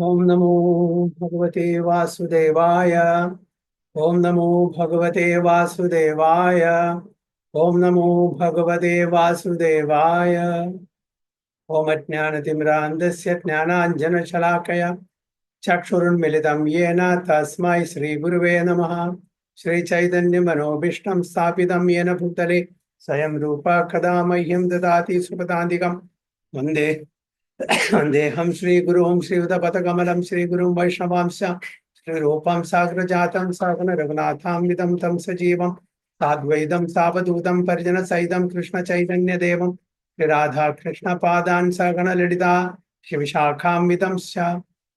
ओम नमो भगवते वासुदेवाय। ओम नमो भगवते वासुदेवाय। ओम नमो भगवते वासुदेवाय। ओम अज्ञानतिमिरान्धस्य ज्ञानाञ्जनशलाकया चक्षुरुन्मिलितं येन तस्मै श्रीगुरुवे नमः। श्रीचैतन्यमनोभीष्टं स्थापितं येन भूतले स्वयं रूपा कदा मह्यं ददाति सुपदान्तिकं वन्दे वन्देऽहं श्रीगुरुं श्रीयुतपथकमलं श्रीगुरुं वैष्णवांश्च श्रीरूपं साग्रजातं सहगण रघुनाथान्वितं तं सजीवं साद्वैतं सावधूतं परिजनसहितं कृष्णचैतन्यदेवं श्रीराधा कृष्णपादान् सहगण ललिता शिवशाखान्वितं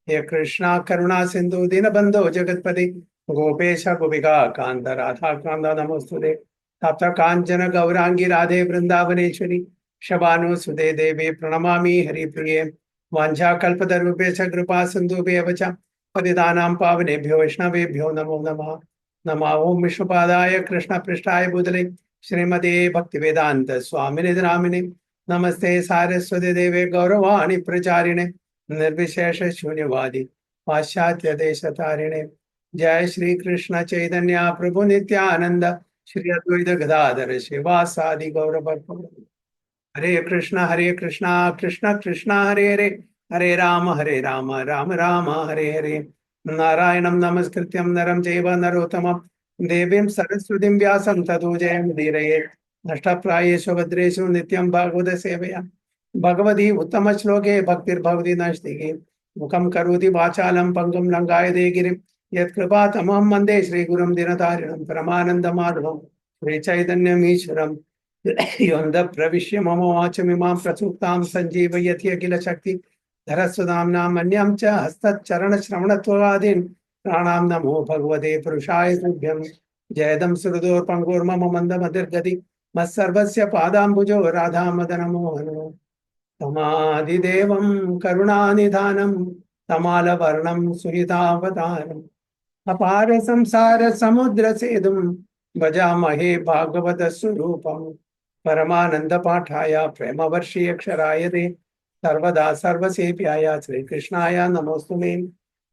हे कृष्णा करुणा सिंधु दीनबंधो जगत्पति गोपेश गोपिका कांत राधा कांत नमोस्तुते तप्त कांचन गौरांगी राधे वृंदावनेश्वरी शबानुसुते देवी प्रणमामि हरिप्रिये वाञ्छाकल्पतरुभ्यश्च कृपा सिन्धुभ्येव च पतितानां पावनेभ्यो वैष्णवेभ्यो नमो नमः। नमः ओं विष्णुपादाय कृष्णपृष्ठाय भूतले श्रीमते भक्तिवेदान्त स्वामिने नामिने नमस्ते सारस्वती देवे गौरवाणी प्रचारिणे निर्विशेष शून्यवादी पाश्चात्य देशतारिणे। जय श्री कृष्ण चैतन्य प्रभु नित्यानंद श्री अद्वैत गदाधर शिवासादि गौर भक्त। हरे कृष्णा कृष्ण कृष्ण हरे हरे हरे राम राम राम हरे हरे। नारायणं नमस्कृत्यं नरं चैव नरोत्तमं देवीं सरस्वतीं व्यासं ततो जयमुदीरयेत्। नष्टप्रायेषु भद्रेषु नित्यं भागवत सेवया भगवती उत्तम श्लोके भक्तिर्भवति नैष्टिकी मुखं करोति वाचालं पङ्गुं लङ्घायते गिरिं यत्कृपातमहं वन्दे श्रीगुरुं दिनतारिणं परमानन्दमाधवं श्रीचैतन्यमीश्वरम् योऽन्ध प्रविश्य मम वाचमिमां प्रसुप्तां सञ्जीवयति अखिलशक्ति धरस्वधाम्नां मन्यं च हस्तचरणश्रवणत्वादीन् प्राणां नमो भगवते पुरुषाय तुभ्यं। जयदं सुहृदोर्पङ्गुर्मम मन्दमतिर्गति मत्सर्वस्य पादाम्बुजो राधामदनमोहनो तमादिदेवं करुणानिधानं तमालवर्णं सुहितावतारम् अपार संसार समुद्र सेतुं भजामहे भागवत स्वरूपम् परमानंद पाठाय प्रेमवर्षीय क्षराय ते सर्वदा सर्वसेव्याय श्रीकृष्णाय नमोस्तुते।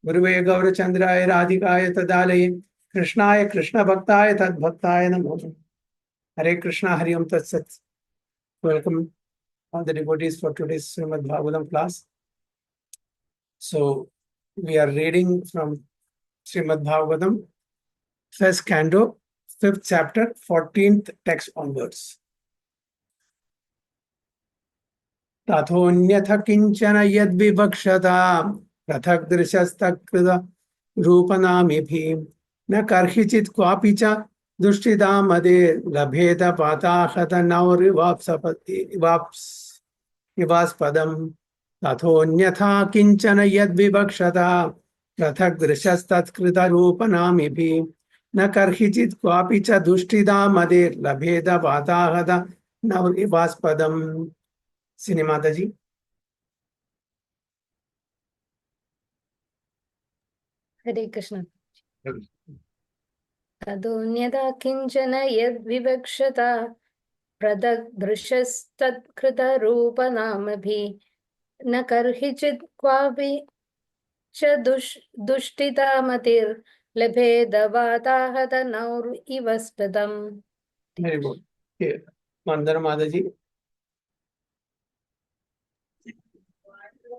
गुरुवे गौरचंद्राय राधिकाय तदालये कृष्णाय कृष्ण भक्ताय तद्भक्ताय नमो नमः। हरे कृष्णा हरि ओम तत्सत। Welcome all the devotees for today's Srimad Bhagavatam class. So we are reading from Srimad Bhagavatam, first canto, fifth chapter, 14th text onwards. तथोऽन्यथ किंचन यद्विवक्षता पृथक् दृशस्तकृत रूपनामिभिः न कर्हिचित् क्वापि च दुष्टिता मदे लभेत पाताहत नौरिवाप्स्पदम्। तथोऽन्यथा किंचन यद्विवक्षता पृथक् दृशस्तत्कृत रूपनामिभिः न कर्हिचित् क्वापि च दुष्टिता मदे लभेत पाताहत नौरिवास्पदम्। सिनेमाता जी। हरे कृष्ण। तदोऽन्यथा किंचन यद्विवक्षता पृथग्दृशस्तत्कृतरूपनामभिः न कर्हिचित् क्वापि च दुष्टितामतिर्लभेदवाताहत नौरिव स्पदम्। Very good. मंदर माता जी।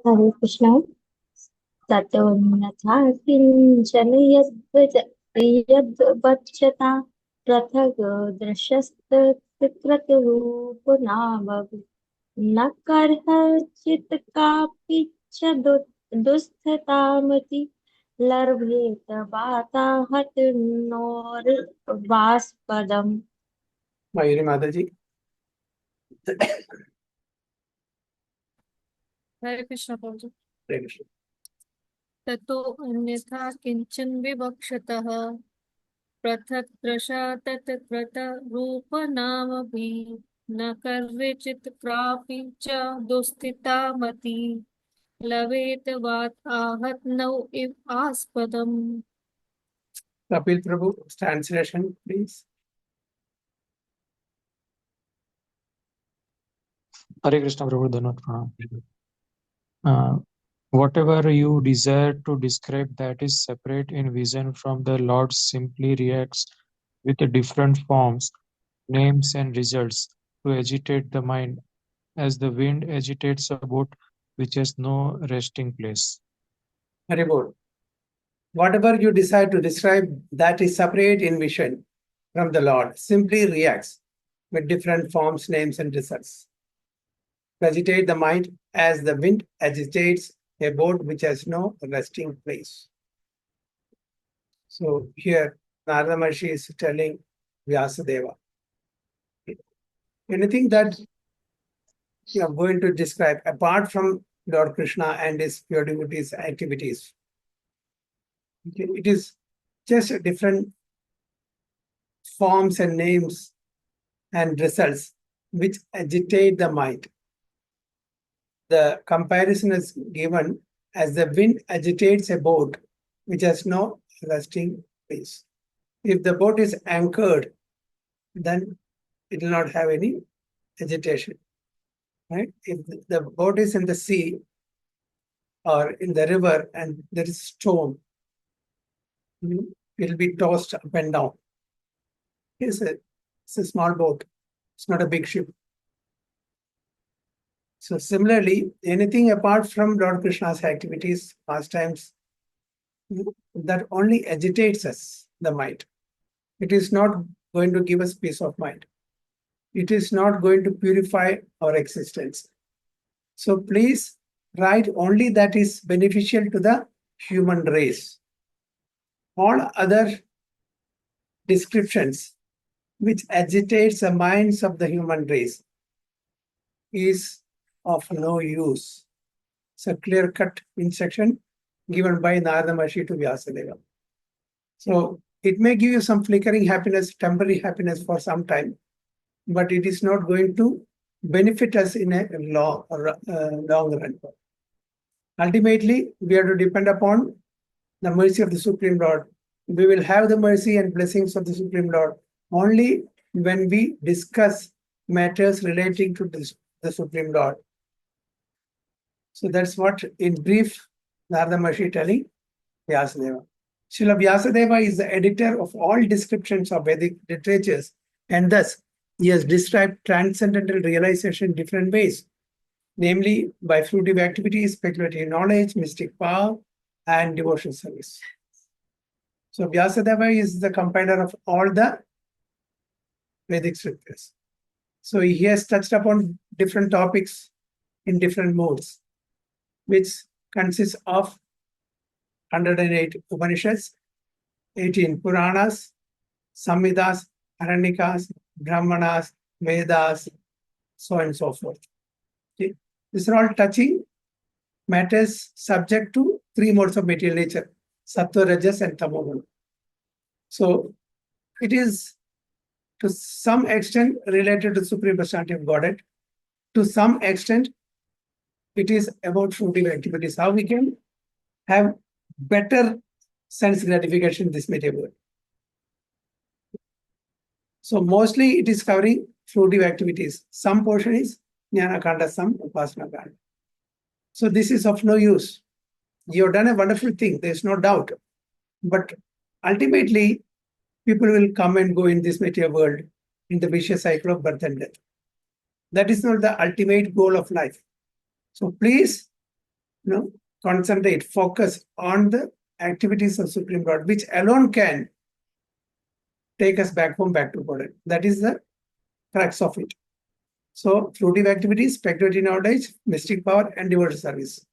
हरे कृष्ण। ततोऽन्यथा किञ्चन यद्वक्षता पृथग् दृशस्तत्कृतरूपनामभिः न कर्हचित् कापि च दुःस्थतामति लभेत वाताहत नोर्वास्पदम्। मयूरी माता जी। हरे कृष्ण प्रभु। हरे कृष्ण। ततो अन्यथा किंचन विवक्षतः पृथक् दृशा तत्कृत रूपनामभिः न कर्हिचित् क्वापि च दुःस्थितामति लवेत वात आहत नौ इव आस्पदम्। कपिल प्रभु ट्रांसलेशन प्लीज। हरे कृष्ण प्रभु, धन्यवाद प्रणाम। Whatever you desire to describe that is separate in vision from the Lord simply reacts with different forms, names, and results to agitate the mind, as the wind agitates a boat which has no resting place. Very good. Whatever you decide to describe that is separate in vision from the Lord simply reacts with different forms, names, and results. To agitate the mind as the wind agitates a boat which has no resting place. So here Narada Maharshi is telling Vyasadeva, anything that you are going to describe apart from Lord Krishna and his pure devotees' activities, it is just different forms and names and results which agitate the mind. The comparison is given as the wind agitates a boat which has no resting place. If the boat is anchored, then it will not have any agitation. Right? If the boat is in the sea or in the river and there is storm, it will be tossed up and down. It's a small boat. It's not a big ship. So similarly, anything apart from Lord Krishna's activities, pastimes, that only agitates us, the mind. It is not going to give us peace of mind. It is not going to purify our existence. So please write only that is beneficial to the human race. All other descriptions which agitates the minds of the human race is of no use. It's a clear-cut instruction given by Narada Maharshi to Vyasadeva. So it may give you some flickering happiness, temporary happiness for some time, but it is not going to benefit us in a long run. Ultimately, we have to depend upon the mercy of the Supreme Lord. We will have the mercy and blessings of the Supreme Lord only when we discuss matters relating to the Supreme Lord. So that's what, in brief, Narada Maharshi telling Vyasadeva. Srila Vyasadeva is the editor of all descriptions of Vedic literatures, and thus he has described transcendental realization in different ways, namely by fruitive activities, speculative knowledge, mystic power, and devotional service. So Vyasadeva is the compiler of all the Vedic scriptures. So he has touched upon different topics in different modes, which consists of 108 Upanishads, 18 Puranas, Samhitas, Aranyakas, Brahmanas, Vedas, so on and so forth. Okay. These are all touching matters subject to three modes of material nature, Sattva, Rajas, and Tamoguna. So it is to some extent related to Supreme Personality of Godhead. To some extent, it is about fruitive activities, how we can have better sense gratification in this material world. So mostly it is covering fruitive activities. Some portion is Jnana Kanda, some Upasana Kanda. So this is of no use. You have done a wonderful thing, there is no doubt. But ultimately, people will come and go in this material world in the vicious cycle of birth and death. That is not the ultimate goal of life. So please, concentrate, focus on the activities of Supreme Lord, which alone can take us back home, back to God. That is the crux of it. So fruitive activities, speculative knowledge, mystic power, and devotional service.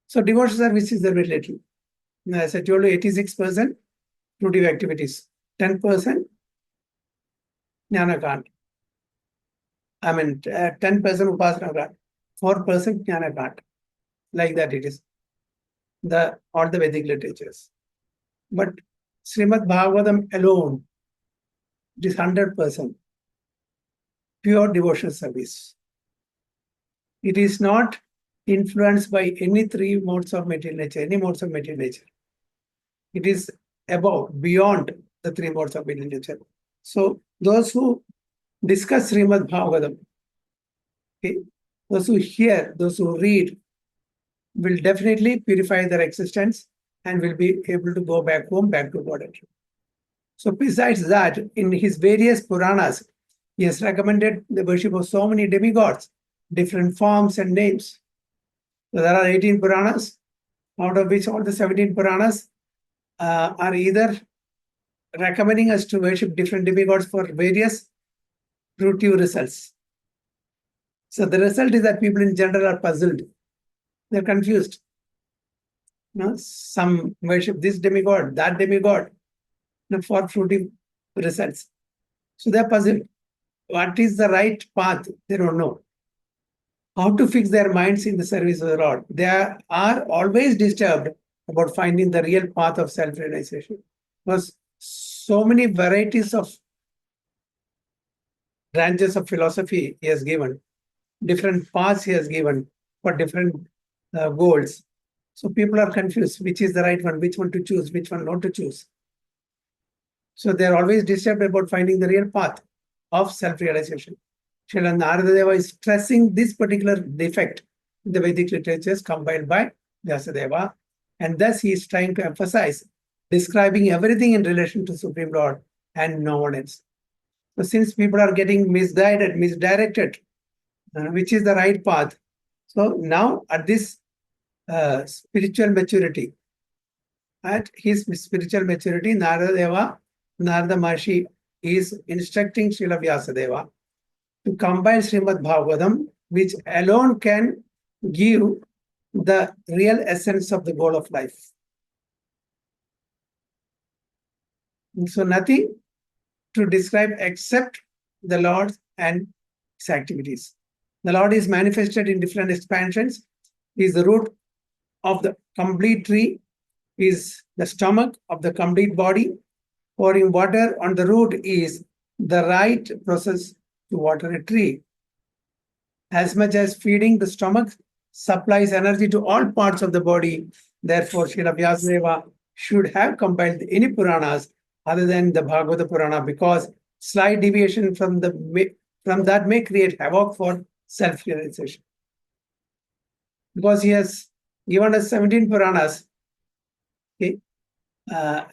So devotional service is very little. As I told you, 86% fruitive activities, 10% Jnana Kanda. 10% Upasana Kanda, 4% Jnana Kanda. Like that it is. All the Vedic literatures. But Srimad Bhagavatam alone, it is 100% pure devotional service. It is not influenced by any three modes of material nature, any modes of material nature. It is above, beyond the three modes of material nature. So those who discuss Srimad Bhagavatam, okay, those who hear, those who read, will definitely purify their existence and will be able to go back home, back to God. So besides that, in his various Puranas, he has recommended the worship of so many demigods, different forms and names. So there are 18 Puranas, out of which all the 17 Puranas are either recommending us to worship different demigods for various fruitive results. So the result is that people in general are puzzled. They're confused. Some worship this demigod, that demigod, for fruitive results. So they're puzzled. What is the right path? They don't know. How to fix their minds in the service of the Lord. They are always disturbed about finding the real path of self-realization. Because so many varieties of branches of philosophy he has given, different paths he has given for different goals. So people are confused, which is the right one, which one to choose, which one not to choose. So they're always disturbed about finding the real path of self-realization. Srila Naradadeva is stressing this particular defect in the Vedic literatures compiled by Vyasadeva, and thus he is trying to emphasize describing everything in relation to Supreme Lord and no one else. So since people are getting misguided, misdirected, which is the right path, so now at this spiritual maturity, at his spiritual maturity, Narada Maharshi is instructing Srila Vyasadeva to combine Srimad Bhagavatam, which alone can give the real essence of the goal of life. And so nothing to describe except the Lord and his activities. The Lord is manifested in different expansions. He is the root of the complete tree, is the stomach of the complete body. Pouring water on the root is the right process to water a tree. As much as feeding the stomach supplies energy to all parts of the body, therefore Srila Vyasadeva should have compiled any Puranas other than the Bhagavata Purana, because slight deviation from that may create havoc for self-realization. Because he has given us 17 Puranas, okay,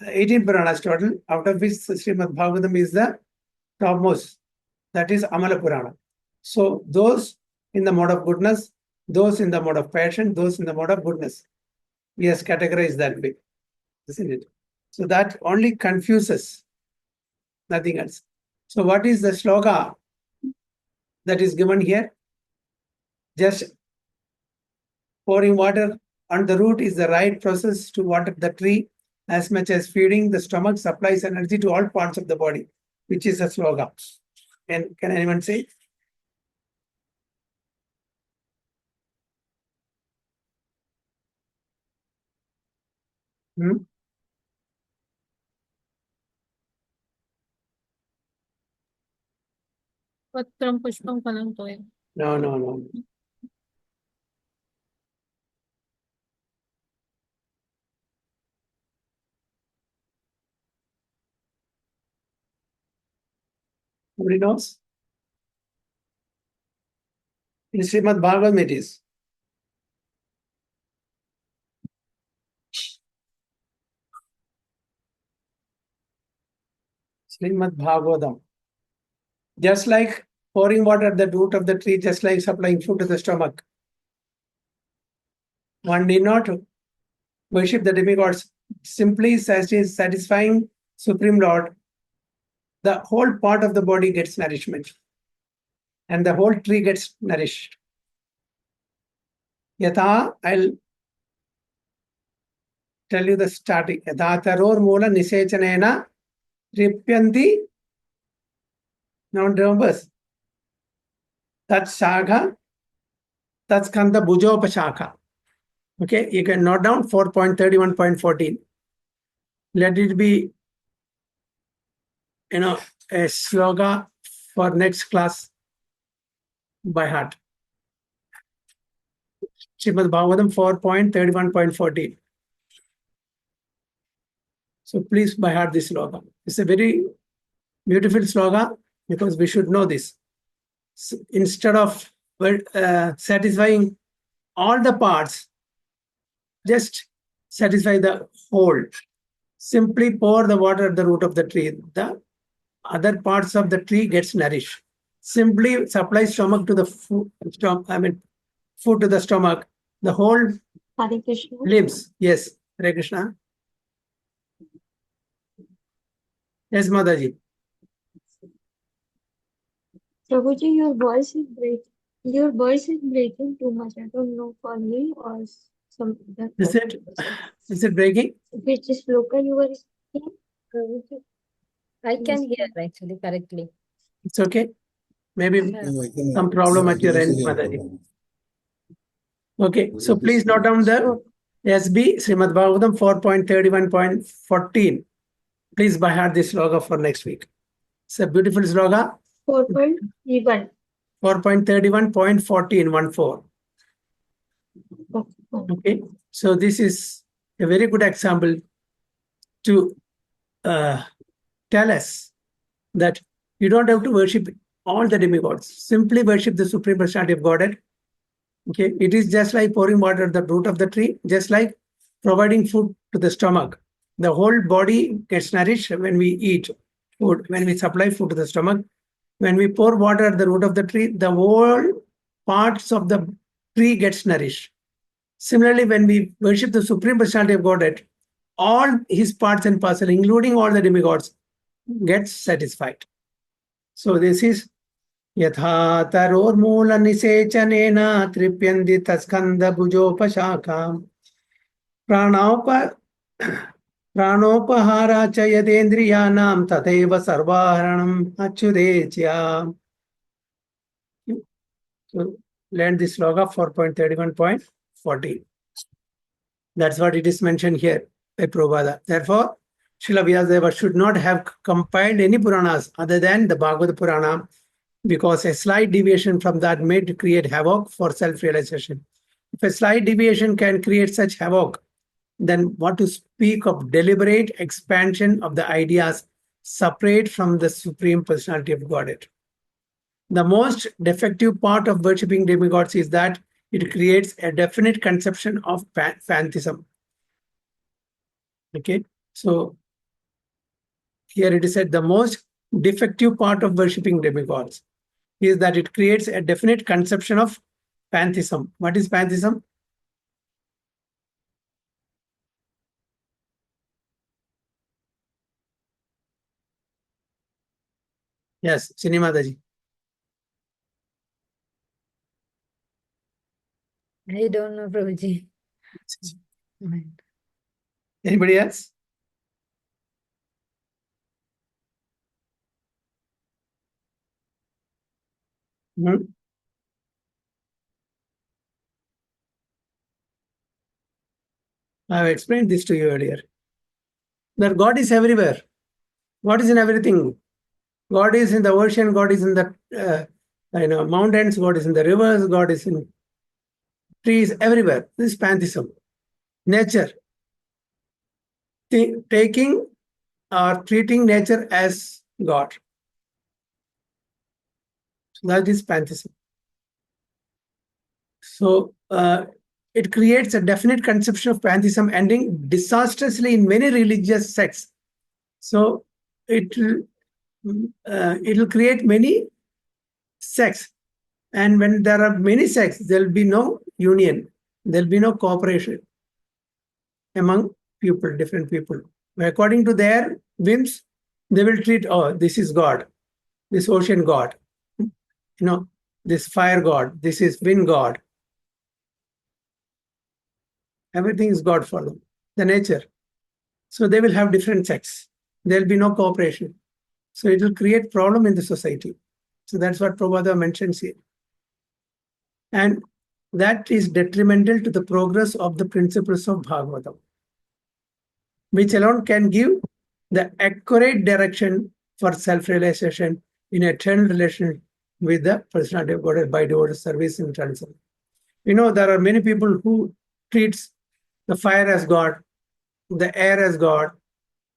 18 Puranas total, out of which Srimad Bhagavatam is the topmost, that is Amala Purana. So those in the mode of goodness, those in the mode of passion, those in the mode of goodness, he has categorized that way, isn't it? So that only confuses, nothing else. So what is the sloka that is given here? Just pouring water on the root is the right process to water the tree, as much as feeding the stomach supplies energy to all parts of the body, which is a sloka. And can anyone say? Patram pushpam phalam toyam. No. Nobody knows? In Srimad Bhagavatam it is. Srimad Bhagavatam. Just like pouring water at the root of the tree, just like supplying food to the stomach. One need not worship the demigods. Simply satisfying Supreme Lord, the whole part of the body gets nourishment. And the whole tree gets nourished. Yatha, I'll tell you the starting. Yatha taror moola nisechanena ripyanti. Now numbers. Tat shakha, tat skanda bhujopashakha. Okay, you can note down 4.31.14. Let it be, a sloga for next class by heart. Srimad Bhagavatam 4.31.14. So please by heart this sloga. It's a very beautiful sloga because we should know this. So instead of satisfying all the parts, just satisfy the whole. Simply pour the water at the root of the tree. The other parts of the tree gets nourished. Simply supply stomach to the food, food to the stomach. The whole Hare Krishna. limbs. Yes, Hare Krishna. Yes, Mataji. Prabhuji, your voice is breaking. Your voice is breaking too much. I don't know for me or some other Is it? person. Is it breaking? Which is local you were speaking? Prabhuji, I can hear actually correctly. It's okay. Maybe some problem at your end, Mataji. Okay, so please note down the SB Srimad Bhagavatam 4.31.14. Please by heart this sloga for next week. It's a beautiful sloga. 4.31. 4.31.14, 14. Okay, so this is a very good example to tell us that you don't have to worship all the demigods. Simply worship the Supreme Personality of Godhead. Okay, it is just like pouring water at the root of the tree, just like providing food to the stomach. The whole body gets nourished when we eat food, when we supply food to the stomach. When we pour water at the root of the tree, the whole parts of the tree gets nourished. Similarly, when we worship the Supreme Personality of Godhead, all his parts and parcel, including all the demigods, gets satisfied. So this is यथा तरोर्मूलनिषेचनेन तृप्यन्ति तस्कन्धभुजोपशाखाम् प्राणोपहारा च यदेन्द्रियाणां तथैव सर्वाहरणम् अच्युतेज्या. So learn this sloga 4.31.40. That's what it is mentioned here by Prabhupada. Therefore, Srila Vyasadeva should not have compiled any Puranas other than the Bhagavad Purana, because a slight deviation from that may create havoc for self-realization. If a slight deviation can create such havoc, then what to speak of deliberate expansion of the ideas separate from the Supreme Personality of Godhead. The most defective part of worshipping demigods is that it creates a definite conception of pantheism. Okay, so here it is said the most defective part of worshipping demigods is that it creates a definite conception of pantheism. What is pantheism? Yes, Sinimadaji. I don't know, Prabhuji. Anybody else? Hmm? I have explained this to you earlier. That God is everywhere. God is in everything. God is in the ocean. God is in the mountains. God is in the rivers. God is in trees. Everywhere. This is pantheism. Nature. Taking or treating nature as God. So that is pantheism. So it creates a definite conception of pantheism ending disastrously in many religious sects. So it will create many sects. And when there are many sects, there will be no union. There will be no cooperation among people, different people. According to their whims, they will treat, oh, this is God, this ocean God, this fire God, this is wind God. Everything is God for them, the nature. So they will have different sects. There will be no cooperation. So it will create problem in the society. So that's what Prabhupada mentions here. And that is detrimental to the progress of the principles of Bhagavatam, which alone can give the accurate direction for self-realization in eternal relation with the personality of God by devoted service in transcendence. There are many people who treats the fire as God, the air as God,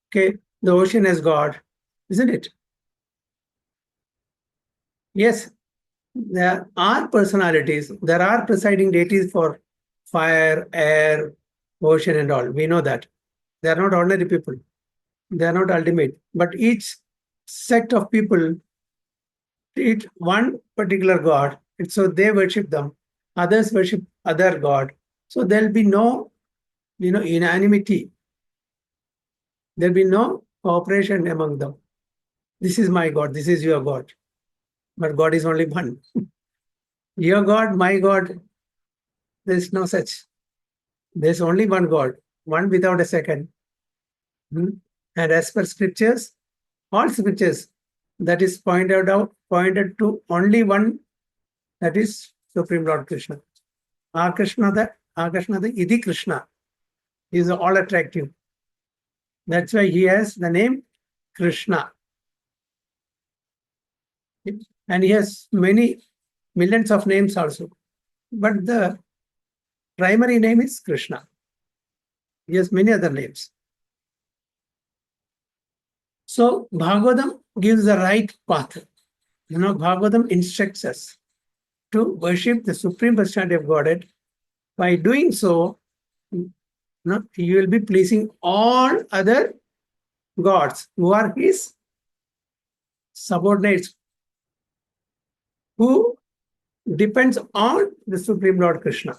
okay, the ocean as God, isn't it? Yes, there are personalities, there are presiding deities for fire, air, ocean and all. We know that. They are not ordinary people. They are not ultimate. But each sect of people treat one particular god. And so they worship them. Others worship other god. So there'll be no, unanimity. There'll be no cooperation among them. This is my God, this is your God. But God is only one. Your God, my God, there is no such. There's only one God, one without a second. And as per scriptures, all scriptures, that is pointed to only one, that is Supreme Lord Krishna. Krishna, the Idi Krishna, is all attractive. That's why he has the name Krishna. And he has many millions of names also. But the primary name is Krishna. He has many other names. So Bhagavatam gives the right path. Bhagavatam instructs us to worship the Supreme Personality of Godhead. By doing so, you will be pleasing all other gods who are his subordinates, who depends on the Supreme Lord Krishna.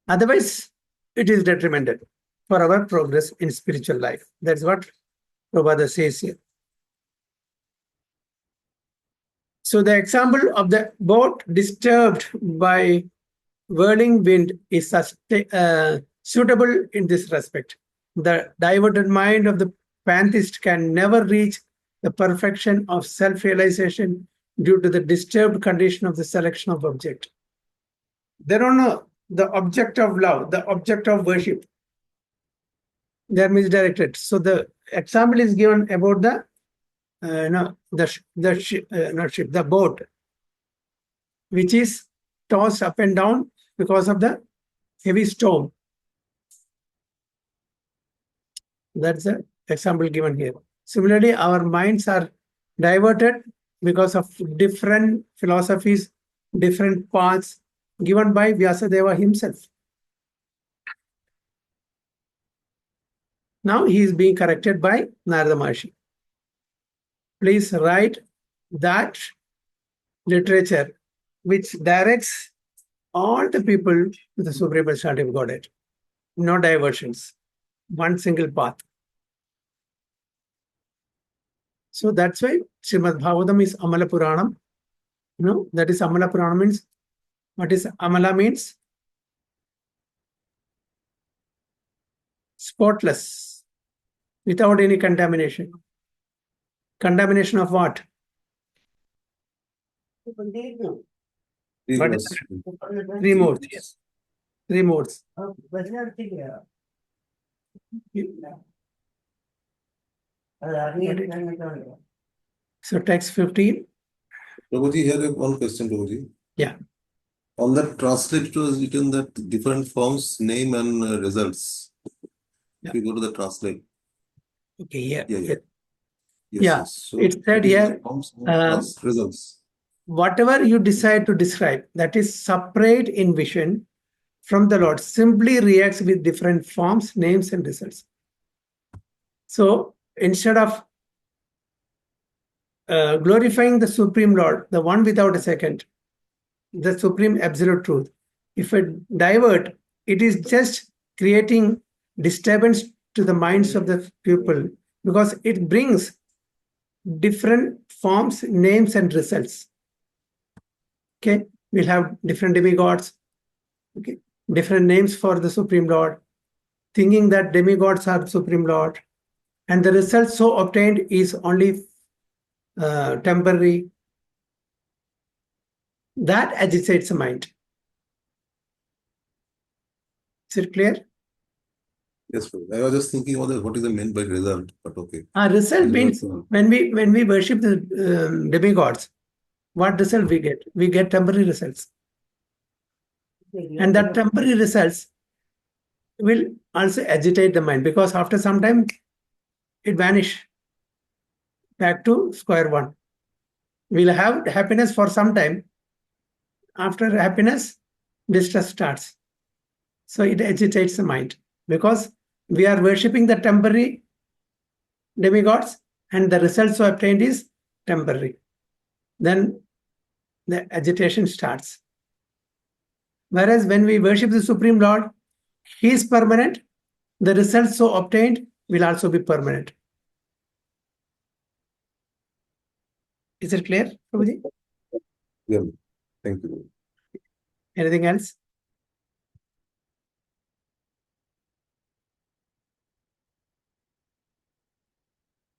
Otherwise, it is detrimental for our progress in spiritual life. That's what Prabhupada says here. So the example of the boat disturbed by whirling wind is suitable in this respect. The diverted mind of the pantheist can never reach the perfection of self-realization due to the disturbed condition of the selection of object. They don't know the object of love, the object of worship. They are misdirected. So the example is given about the boat, which is tossed up and down because of the heavy storm. That's the example given here. Similarly, our minds are diverted because of different philosophies, different paths given by Vyasadeva himself. Now he is being corrected by Narada Maharshi. Please write that literature which directs all the people to the Supreme Personality of Godhead. No diversions. One single path. So that's why Srimad Bhagavatam is Amala Puranam. That is Amala Puranam means, what is Amala means? Spotless, without any contamination. Contamination of what? What is three modes, yes. Three modes. So text 15. Prabhuji, here I have one question, Prabhuji. Yeah. On that translate, it was written that different forms, name and results. If you go to the translate. Okay, yeah. Yes, Yeah, yes. So it said here, forms and results. Whatever you decide to describe that is separate in vision from the Lord simply reacts with different forms, names, and results. So instead of glorifying the Supreme Lord, the one without a second, the Supreme Absolute Truth, if it divert, it is just creating disturbance to the minds of the people because it brings different forms, names, and results. Okay, we'll have different demigods, okay, different names for the Supreme Lord, thinking that demigods are Supreme Lord, and the result so obtained is only temporary. That agitates the mind. Is it clear? Yes, Prabhuji. I was just thinking about what is the meant by result, but okay. Result means when we worship the demigods, what result we get? We get temporary results. And that temporary results will also agitate the mind because after some time it vanish back to square one. We'll have happiness for some time. After happiness, distress starts. So it agitates the mind because we are worshipping the temporary demigods and the results obtained is temporary. Then the agitation starts. Whereas when we worship the Supreme Lord, He is permanent. The results so obtained will also be permanent. Is it clear, Prabhuji? Yeah. Thank you. Anything else?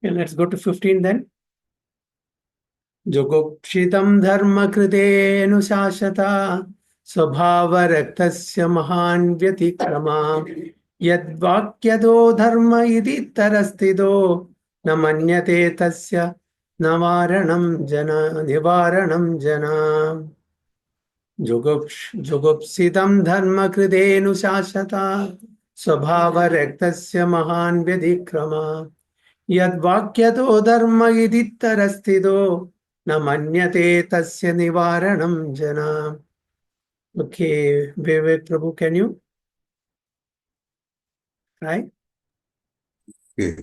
Okay, let's go to 15 then. जुगुप्सितं धर्मकृतेऽनुशासता स्वभावरक्तस्य महान् व्यतिक्रमा यद्वाक्यतो धर्म इति तरस्थितो न मन्यते तस्य निवारणं जना जुगुप्सितं धर्मकृतेऽनुशासता स्वभावरक्तस्य महान् व्यतिक्रमा यद्वाक्यतो धर्म इति तरस्थितो न मन्यते तस्य निवारणं जना. Okay, Vivek Prabhu, can you? Right? Okay.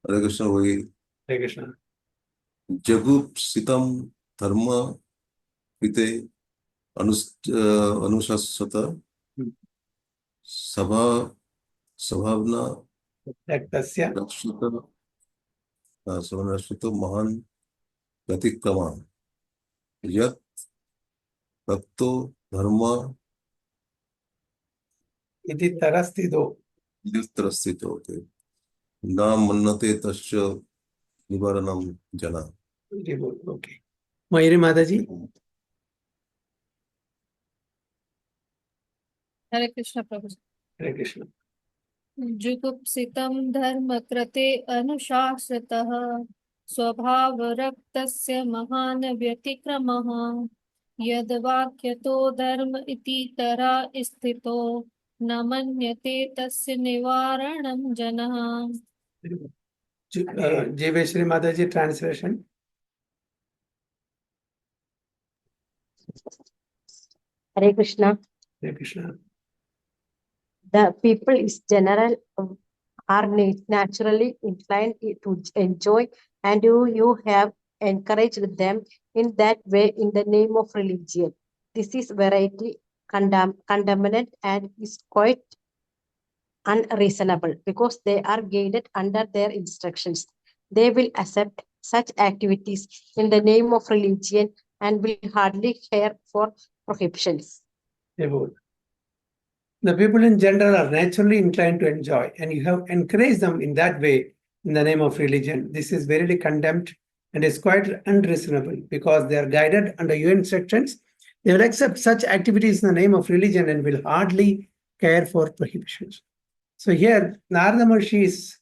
Hare Krishna, we Hare Krishna. Jagupsitam dharma vite anushasata sabhavna Tasya Savanashito Mahan Gatikrama Yat Takto Dharma iti tarasthido. Yutrasito Na Mannate Tasya Nivaranam Jana. Okay. Mayuri Mataji. Hare Krishna Prabhu. Hare Krishna. जुगुप्सितं धर्मकृते अनुशासतः स्वभावरक्तस्य महान् व्यतिक्रमः यद्वाक्यतो धर्म इति तरा स्थितो न मन्यते तस्य निवारणं जनः. Jiveshri Mataji translation. Hare Krishna. Hare Krishna. The people is are naturally inclined to enjoy, and you have encouraged them in that way in the name of religion. This is variety condemned and is quite unreasonable because they are guided under their instructions. They will accept such activities in the name of religion and will hardly care for prohibitions. The people in general are naturally inclined to enjoy, and you have encouraged them in that way in the name of religion. This is very condemned and is quite unreasonable because they are guided under your instructions. They will accept such activities in the name of religion and will hardly care for prohibitions. So here, Narada Maharshi is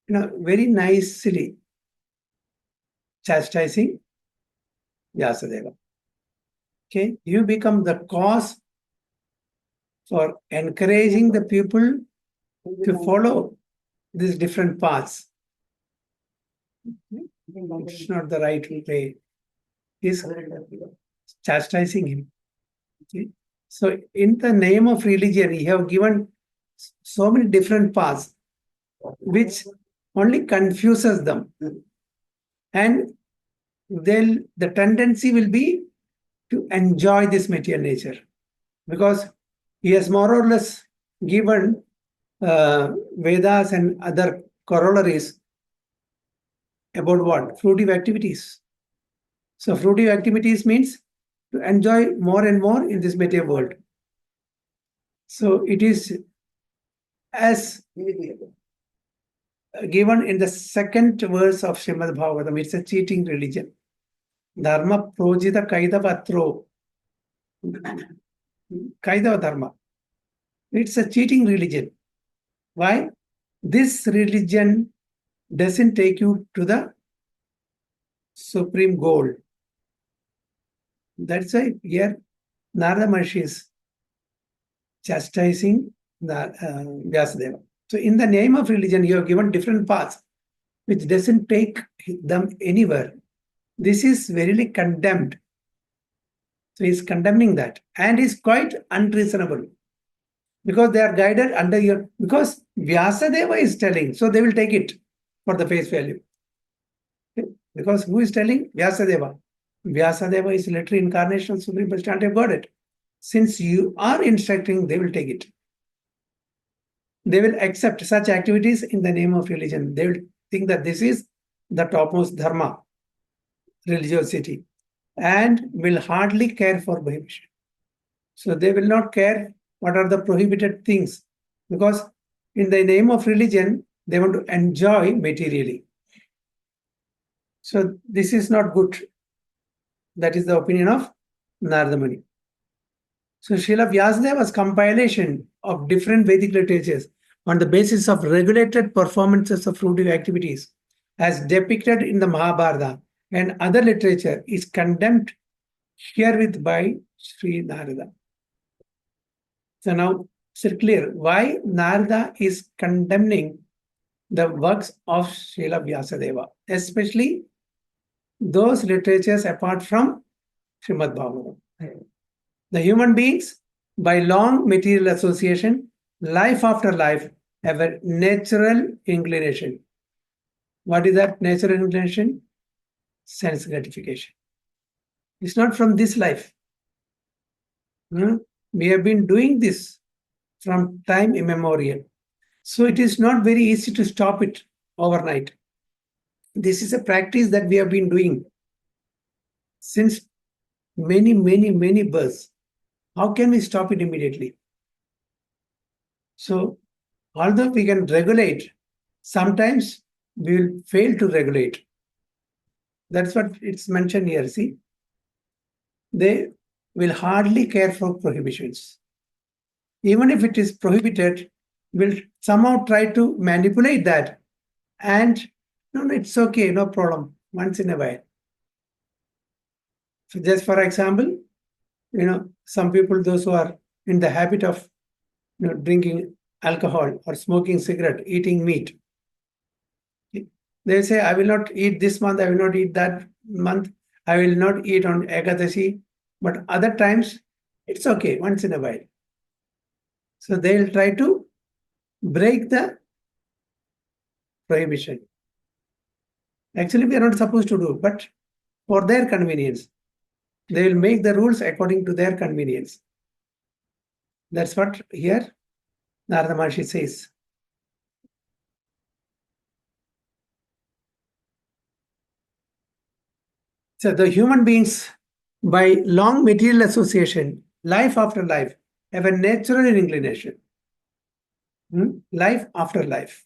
very nicely chastising Vyasadeva. Okay, you become the cause for encouraging the people to follow these different paths. It's not the right way. He's chastising him. Okay? So in the name of religion, he have given so many different paths, which only confuses them. And the tendency will be to enjoy this material nature. Because he has more or less given Vedas and other corollaries about what? Fruitive activities. So fruitive activities means to enjoy more and more in this material world. So it is as given in the second verse of Srimad Bhagavatam. It's a cheating religion. Dharma projita kaidavatro. Kaidava dharma. It's a cheating religion. Why? This religion doesn't take you to the supreme goal. That's why here Narada Maharshi is chastising Vyasadeva. So in the name of religion, you have given different paths, which doesn't take them anywhere. This is very condemned. So he's condemning that and is quite unreasonable. because they are guided under your, because Vyasadeva is telling, so they will take it for the face value. Okay? Because who is telling? Vyasadeva. Vyasadeva is literally incarnation of Supreme Personality of Godhead. Since you are instructing, they will take it. They will accept such activities in the name of religion. They will think that this is the topmost dharma, religiosity, and will hardly care for prohibition. So they will not care what are the prohibited things, because in the name of religion, they want to enjoy materially. So this is not good. That is the opinion of Narada Muni. So Srila Vyasadeva's compilation of different Vedic literatures on the basis of regulated performances of fruitive activities, as depicted in the Mahabharata and other literature, is condemned herewith by Sri Narada. So now it's clear why Narada is condemning the works of Srila Vyasadeva, especially those literatures apart from Srimad Bhagavatam. The human beings, by long material association, life after life, have a natural inclination. What is that natural inclination? Sense gratification. It's not from this life. We have been doing this from time immemorial. So it is not very easy to stop it overnight. This is a practice that we have been doing since many, many, many births. How can we stop it immediately? So, although we can regulate, sometimes we will fail to regulate. That's what it's mentioned here. See, they will hardly care for prohibitions. Even if it is prohibited, will somehow try to manipulate that. And no, it's okay, no problem, once in a while. So just for example, some people, those who are in the habit of drinking alcohol or smoking cigarette, eating meat, they say, I will not eat this month, I will not eat that month, I will not eat on Ekadashi, but other times it's okay, once in a while. So they will try to break the prohibition. Actually, we are not supposed to do, but for their convenience, they will make the rules according to their convenience. That's what here Narada Maharshi says. So the human beings, by long material association, life after life, have a natural inclination. Life after life.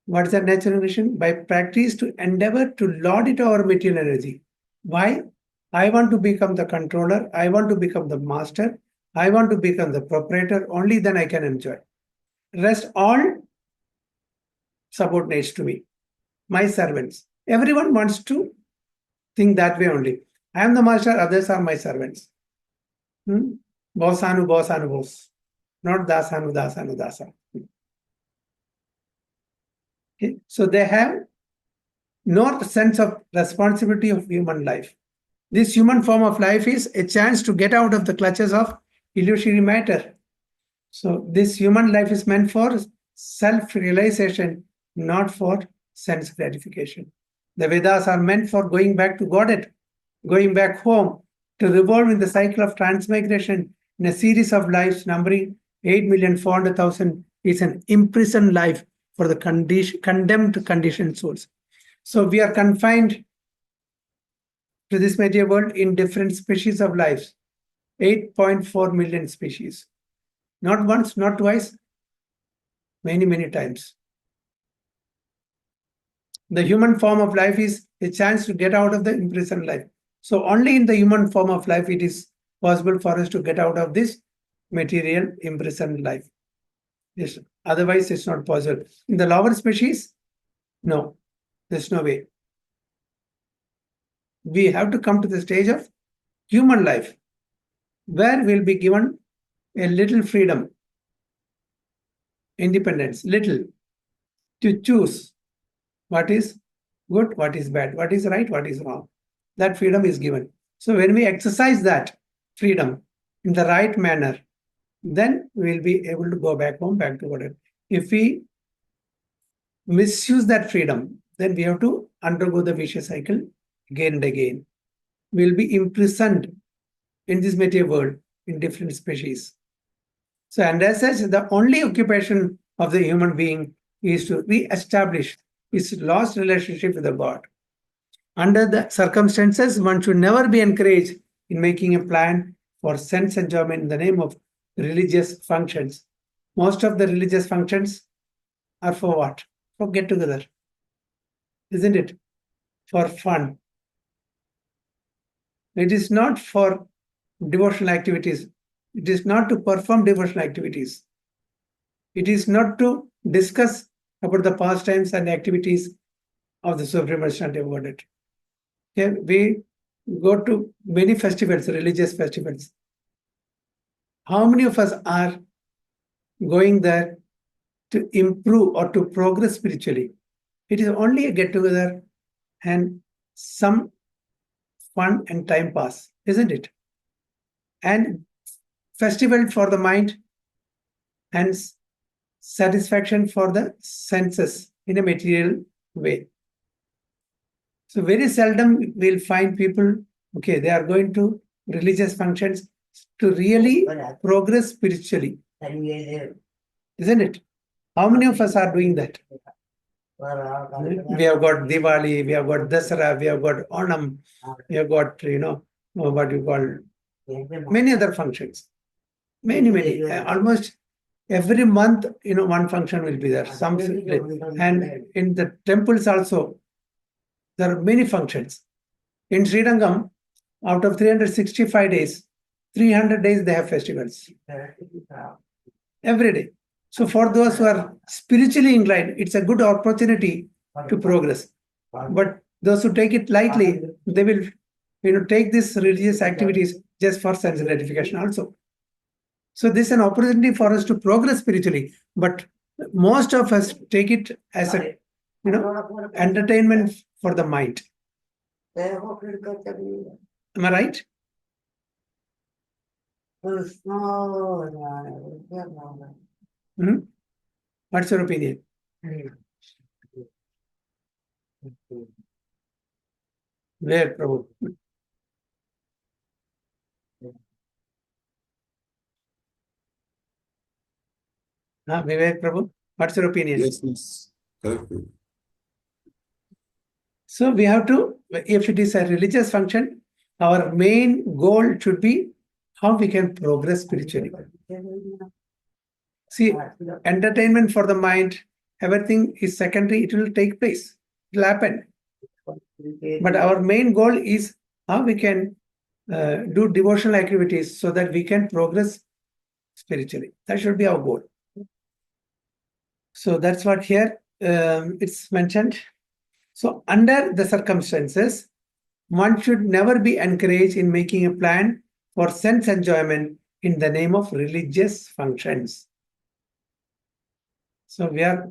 What is that natural inclination? By practice to endeavor to lord it over material energy. Why? I want to become the controller. I want to become the master. I want to become the proprietor. Only then I can enjoy. Rest all subordinates to me, my servants. Everyone wants to think that way only. I am the master, others are my servants. Bossanu, bossanu, boss. Not dasanu, dasanu, dasa. Okay? So they have no sense of responsibility of human life. This human form of life is a chance to get out of the clutches of illusory matter. So this human life is meant for self-realization, not for sense gratification. The Vedas are meant for going back to Godhead, going back home, to revolve in the cycle of transmigration in a series of lives numbering 8,400,000 is an imprisoned life for the condemned conditioned souls. So we are confined to this material world in different species of lives, 8.4 million species. Not once, not twice, many, many times. The human form of life is a chance to get out of the imprisoned life. So only in the human form of life it is possible for us to get out of this material imprisoned life. Yes. Otherwise, it's not possible. In the lower species, no, there's no way. We have to come to the stage of human life, where we'll be given a little freedom, independence, little, to choose what is good, what is bad, what is right, what is wrong. That freedom is given. So when we exercise that freedom in the right manner, then we'll be able to go back home, back to Godhead. If we misuse that freedom, then we have to undergo the vicious cycle again and again. We'll be imprisoned in this material world in different species. So, and as such, the only occupation of the human being is to re-establish his lost relationship with the God. Under the circumstances, one should never be encouraged in making a plan for sense enjoyment in the name of religious functions. Most of the religious functions are for what? For get together, isn't it? For fun. It is not for devotional activities. It is not to perform devotional activities. It is not to discuss about the pastimes and activities of the Supreme Personality of Godhead. Okay, we go to many festivals, religious festivals. How many of us are going there to improve or to progress spiritually? It is only a get together and some fun and time pass, isn't it? And festival for the mind and satisfaction for the senses in a material way. So very seldom we'll find people, okay, they are going to religious functions to really progress spiritually, isn't it? How many of us are doing that? We have got Diwali, we have got Dasara, we have got Onam, we have got, what you call, many other functions. Many. Almost every month, one function will be there. And in the temples also, there are many functions. In Sri Rangam, out of 365 days, 300 days they have festivals. Every day. So for those who are spiritually inclined, it's a good opportunity to progress. But those who take it lightly, they will take these religious activities just for sense gratification also. So this is an opportunity for us to progress spiritually. But most of us take it as a entertainment for the mind. Am I right? What's your opinion? Where, Prabhu? Vivek, Prabhu, what's your opinion? Yes. Correct. So we have to, if it is a religious function, our main goal should be how we can progress spiritually. See, entertainment for the mind, everything is secondary, it will take place, it will happen. But our main goal is how we can do devotional activities so that we can progress spiritually. That should be our goal. So that's what here it's mentioned. So under the circumstances, one should never be encouraged in making a plan for sense enjoyment in the name of religious functions. So we are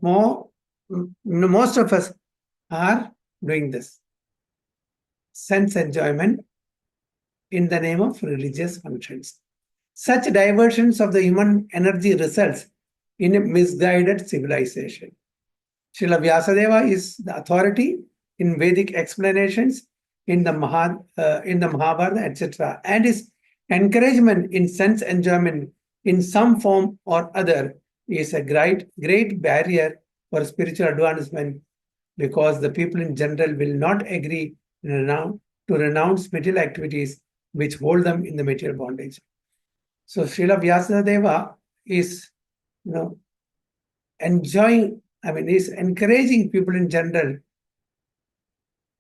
most of us are doing this. Sense enjoyment in the name of religious functions. Such diversions of the human energy results in a misguided civilization. Srila Vyasadeva is the authority in Vedic explanations in the Mahabharata, etc. And his encouragement in sense enjoyment in some form or other is a great barrier for spiritual advancement, because the people in general will not agree to renounce material activities which hold them in the material bondage. So Srila Vyasadeva is is encouraging people in general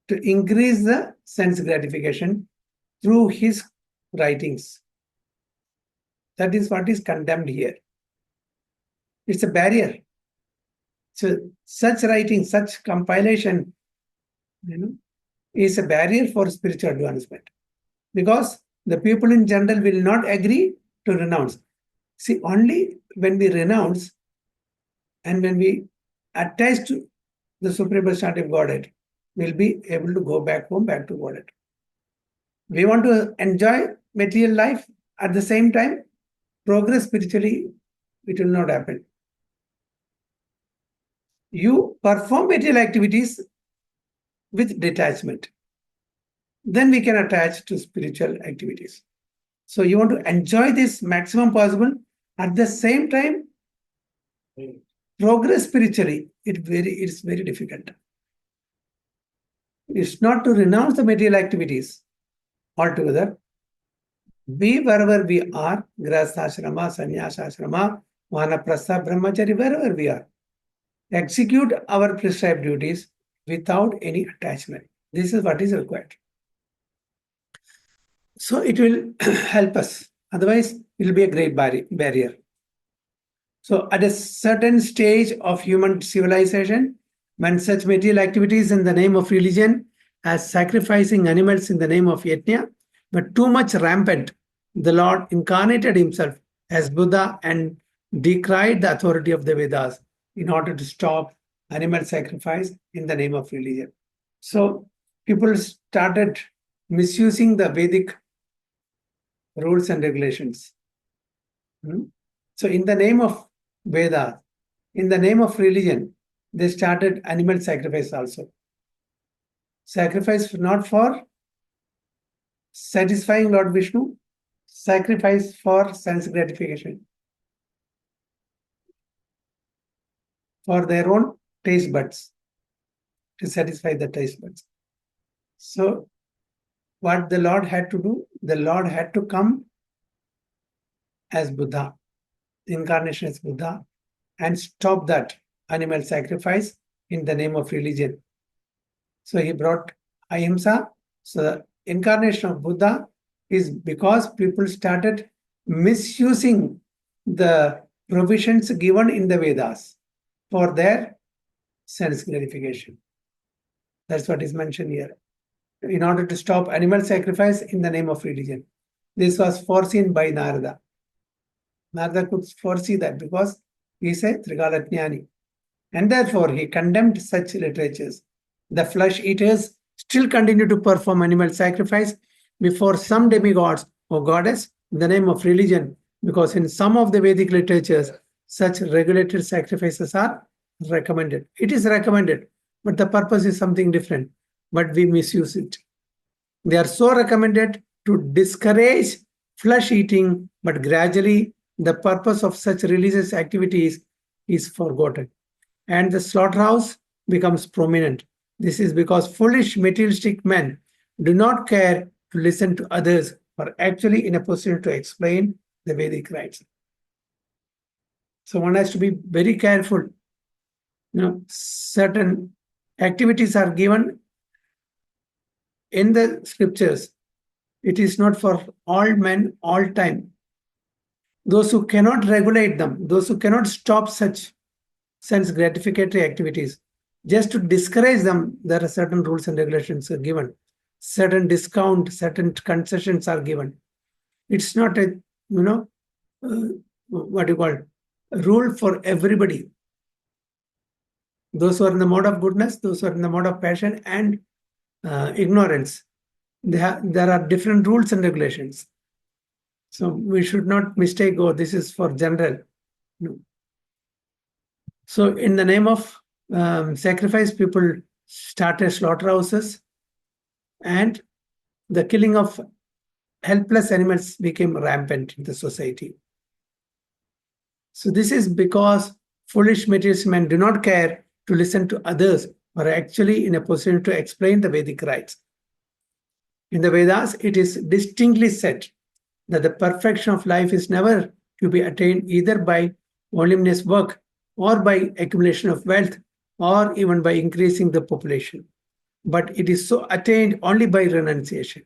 to increase the sense gratification through his writings. That is what is condemned here. It's a barrier. So such writing, such compilation, is a barrier for spiritual advancement, because the people in general will not agree to renounce. See, only when we renounce and when we attach to the Supreme Personality of Godhead, we'll be able to go back home, back to Godhead. We want to enjoy material life at the same time. progress spiritually, it will not happen. You perform material activities with detachment. Then we can attach to spiritual activities. So you want to enjoy this maximum possible. At the same time, progress spiritually, it's very difficult. It's not to renounce the material activities altogether. Be wherever we are, grahasthashrama, sannyasashrama, vanaprastha, brahmachari, wherever we are. Execute our prescribed duties without any attachment. This is what is required. So it will help us. Otherwise, it will be a great barrier. So at a certain stage of human civilization, when such material activities in the name of religion, as sacrificing animals in the name of yajna, were too much rampant, the Lord incarnated himself as Buddha and decried the authority of the Vedas in order to stop animal sacrifice in the name of religion. So people started misusing the Vedic rules and regulations. So in the name of Veda, in the name of religion, they started animal sacrifice also. Sacrifice not for satisfying Lord Vishnu, sacrifice for sense gratification, for their own taste buds, to satisfy the taste buds. So what the Lord had to do, the Lord had to come as Buddha, incarnation as Buddha, and stop that animal sacrifice in the name of religion. So he brought ahimsa. So the incarnation of Buddha is because people started misusing the provisions given in the Vedas for their sense gratification. That's what is mentioned here. In order to stop animal sacrifice in the name of religion. This was foreseen by Narada. Narada could foresee that because he is a Trigalatjnani. And therefore, he condemned such literatures. The flesh eaters still continue to perform animal sacrifice before some demigods or goddess in the name of religion, because in some of the Vedic literatures, such regulated sacrifices are recommended. It is recommended, but the purpose is something different. But we misuse it. They are so recommended to discourage flesh eating, but gradually the purpose of such religious activities is forgotten. And the slaughterhouse becomes prominent. This is because foolish materialistic men do not care to listen to others who are actually in a position to explain the Vedic rites. So one has to be very careful. Certain activities are given in the scriptures. It is not for all men, all time. Those who cannot regulate them, those who cannot stop such sense gratificatory activities, just to discourage them, there are certain rules and regulations are given. Certain discount, certain concessions are given. It's not a, what you call, rule for everybody. Those who are in the mode of goodness, those who are in the mode of passion and ignorance, there are different rules and regulations. So we should not mistake, this is for general. No. So in the name of sacrifice, people started slaughterhouses, and the killing of helpless animals became rampant in the society. So this is because foolish materialist men do not care to listen to others who are actually in a position to explain the Vedic rites. In the Vedas, it is distinctly said that the perfection of life is never to be attained either by voluminous work or by accumulation of wealth or even by increasing the population. But it is so attained only by renunciation.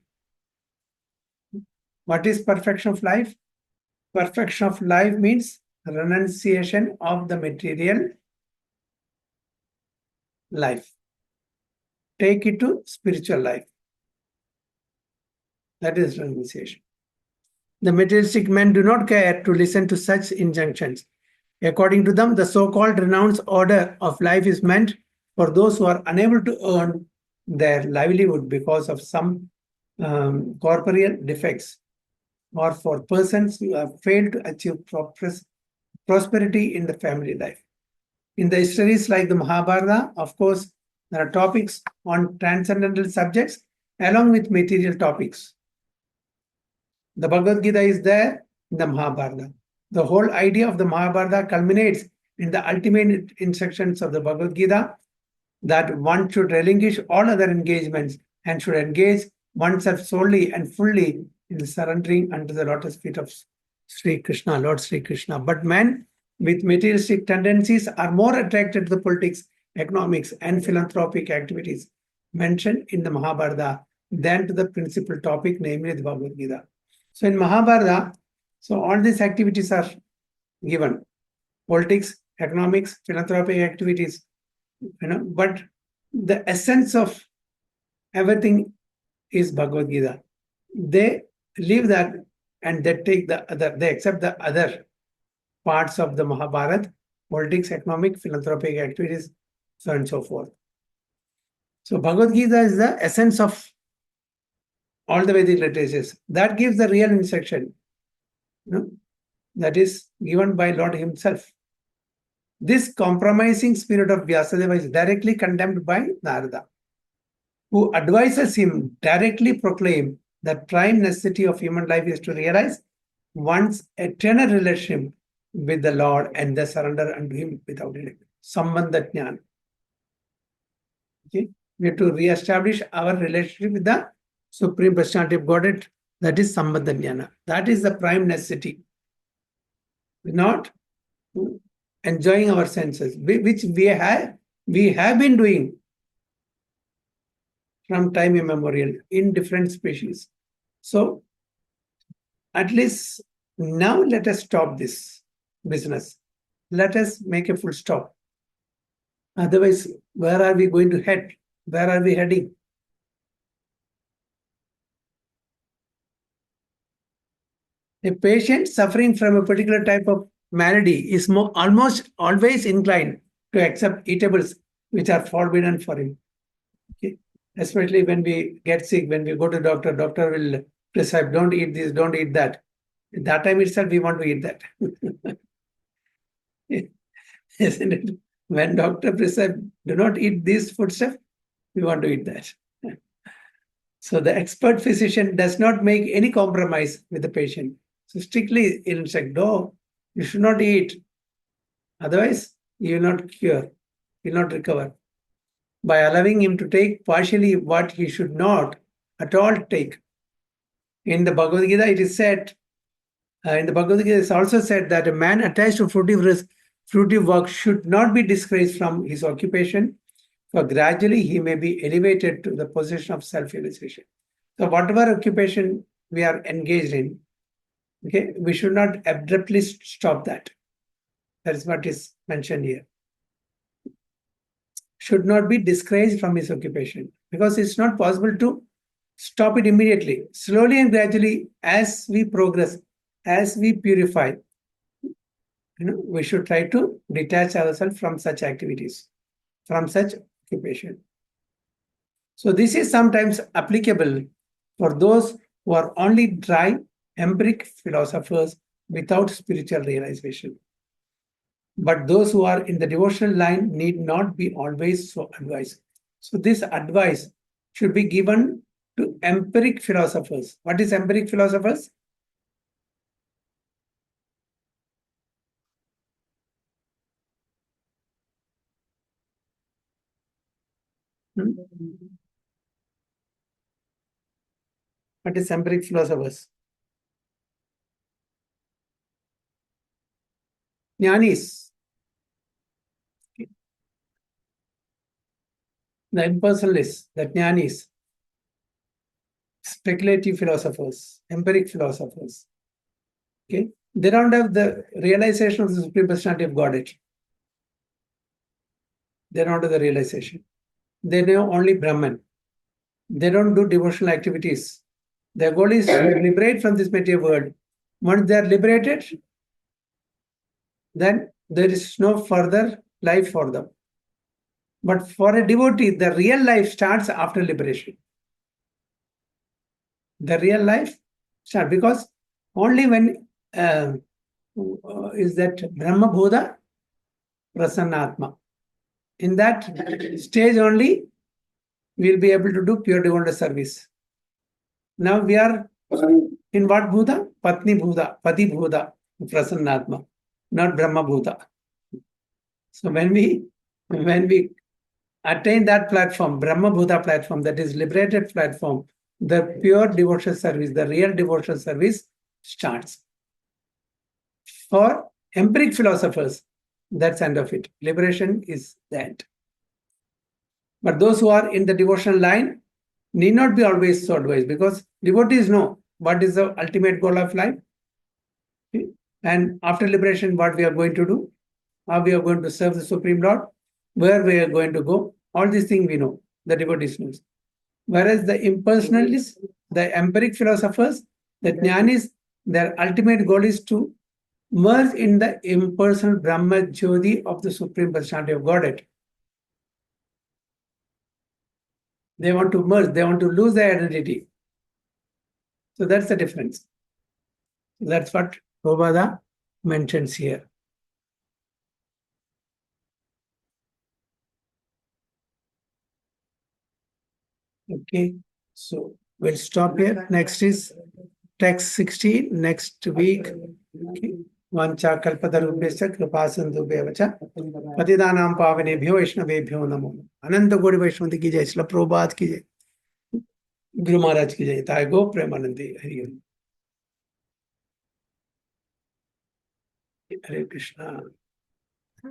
What is perfection of life? Perfection of life means renunciation of the material life. Take it to spiritual life. That is renunciation. The materialistic men do not care to listen to such injunctions. According to them, the so-called renounced order of life is meant for those who are unable to earn their livelihood because of some corporeal defects. or for persons who have failed to achieve prosperity in the family life. In the histories like the Mahabharata, of course, there are topics on transcendental subjects along with material topics. The Bhagavad Gita is there in the Mahabharata. The whole idea of the Mahabharata culminates in the ultimate instructions of the Bhagavad Gita that one should relinquish all other engagements and should engage oneself solely and fully in surrendering unto the lotus feet of Sri Krishna, Lord Sri Krishna. But men with materialistic tendencies are more attracted to the politics, economics, and philanthropic activities mentioned in the Mahabharata than to the principal topic, namely the Bhagavad Gita. So in Mahabharata, so all these activities are given: politics, economics, philanthropic activities, but the essence of everything is Bhagavad Gita. They leave that and they take the other, they accept the other parts of the Mahabharata: politics, economic, philanthropic activities, so on and so forth. So Bhagavad Gita is the essence of all the Vedic literatures. That gives the real instruction, that is given by Lord himself. This compromising spirit of Vyasadeva is directly condemned by Narada, who advises him directly proclaim that prime necessity of human life is to realize one's eternal relationship with the Lord and thus surrender unto him without delay. Sambandha Jnana. Okay? We have to re-establish our relationship with the Supreme Personality of Godhead, that is Sambandha Jnana. That is the prime necessity. Not enjoying our senses, which we have been doing from time immemorial in different species. So at least now let us stop this business. Let us make a full stop. Otherwise, where are we going to head? Where are we heading? A patient suffering from a particular type of malady is almost always inclined to accept eatables which are forbidden for him. Okay? Especially when we get sick, when we go to doctor will prescribe, don't eat this, don't eat that. At that time itself, we want to eat that. Isn't it? When doctor prescribes, do not eat this food stuff, we want to eat that. So the expert physician does not make any compromise with the patient. So strictly instruct, no, you should not eat. Otherwise, you will not cure, you will not recover. By allowing him to take partially what he should not at all take. In the Bhagavad Gita, it is said, in the Bhagavad Gita, it is also said that a man attached to fruitive work should not be disgraced from his occupation, for gradually he may be elevated to the position of self-realization. So whatever occupation we are engaged in, okay, we should not abruptly stop that. That is what is mentioned here. Should not be disgraced from his occupation, because it's not possible to stop it immediately. Slowly and gradually, as we progress, as we purify, we should try to detach ourselves from such activities, from such occupation. So this is sometimes applicable for those who are only dry, empiric philosophers without spiritual realization. But those who are in the devotional line need not be always so advised. So this advice should be given to empiric philosophers. What is empiric philosophers? What is empiric philosophers? Jnanis. The impersonalists, the jnanis. Speculative philosophers, empiric philosophers. Okay, they don't have the realization of the Supreme Personality of Godhead. They don't have the realization. They know only Brahman. They don't do devotional activities. Their goal is to liberate from this material world. Once they are liberated, then there is no further life for them. But for a devotee, the real life starts after liberation. The real life starts because Only when is that Brahma Bhuta Prasannatma. In that stage only, we'll be able to do pure devotional service. Now we are in what Bhuta? Patni Bhuta, Pati Bhuta, Prasannatma, not Brahma Bhuta. So when we attain that platform, Brahma Bhuta platform, that is liberated platform, the pure devotional service, the real devotional service starts. For empiric philosophers, that's end of it. Liberation is that. But those who are in the devotional line need not be always so advised, because devotees know what is the ultimate goal of life. And after liberation, what we are going to do, how we are going to serve the Supreme Lord, where we are going to go, all these things we know, the devotees knows. Whereas the impersonalists, the empiric philosophers, the jnanis, their ultimate goal is to merge in the impersonal Brahma Jyoti of the Supreme Personality of Godhead. They want to merge, they want to lose their identity. So that's the difference. That's what Prabhupada mentions here. Okay, so we'll stop here. Next is text 16, next week. Okay. Vancha kalpatarubhyasya kripasindubhyacha patidanam pavanebhyo vaishnavebhyo namo. Ananta Gori Vaishnavati ki jai, Srila Prabhupada ki jai, Guru Maharaj ki jai, Thai Go Premanandi, Hari Hare Krishna.